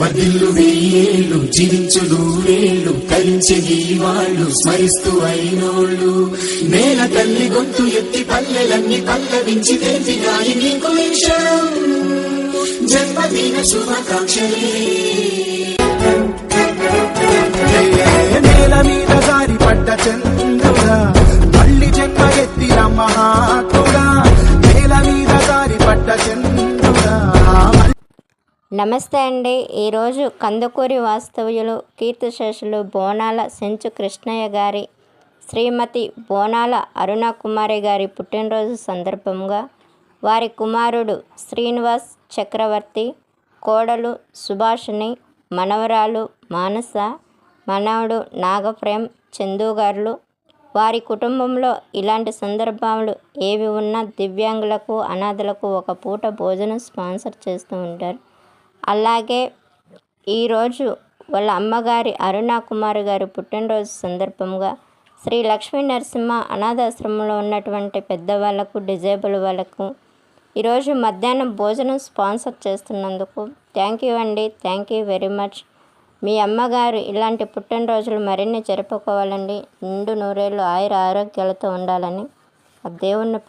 వదిల్లు వెయ్యేళ్ళు జీవించు నూరేళ్ళు తరించే వాళ్ళు స్మరిస్తూ అయినోళ్ళు నేల తల్లి గొంతు ఎత్తి పల్లెలన్నీ పల్లవించి తెలిసినాయి నీకు నిమిషం జన్మదిన శుభాకాంక్షలే నేల మీద జారి పడ్డ చంద్రుడా మళ్ళీ జన్మ ఎత్తిన మహాత్ముడా నేల మీద జారి పడ్డ చంద్రుడా. నమస్తే అండి. ఈరోజు కందుకూరి వాస్తవ్యులు కీర్తిశేషులు బోనాల సెంచు కృష్ణయ్య గారి శ్రీమతి బోనాల అరుణ కుమారి గారి పుట్టినరోజు సందర్భంగా వారి కుమారుడు శ్రీనివాస్ చక్రవర్తి, కోడలు సుభాషిణి, మనవరాలు మానస, మనవడు నాగప్రేమ్ చందు గారులు, వారి కుటుంబంలో ఇలాంటి సందర్భాలు ఏవి ఉన్నా దివ్యాంగులకు, అనాథలకు ఒక పూట భోజనం స్పాన్సర్ చేస్తూ ఉంటారు. అలాగే ఈరోజు వాళ్ళ అమ్మగారి అరుణ కుమారి గారి పుట్టినరోజు సందర్భంగా శ్రీ లక్ష్మీ నరసింహ అనాథాశ్రమంలో ఉన్నటువంటి పెద్దవాళ్లకు, డిజేబుల్ వాళ్ళకు ఈరోజు మధ్యాహ్నం భోజనం స్పాన్సర్ చేస్తున్నందుకు థ్యాంక్ యూ అండి. Thank you very much. మీ అమ్మగారు ఇలాంటి పుట్టినరోజులు మరిన్ని జరుపుకోవాలండి. నిండు నూరేళ్ళు ఆయుర ఆరోగ్యాలతో ఉండాలని ఆ దేవుణ్ణి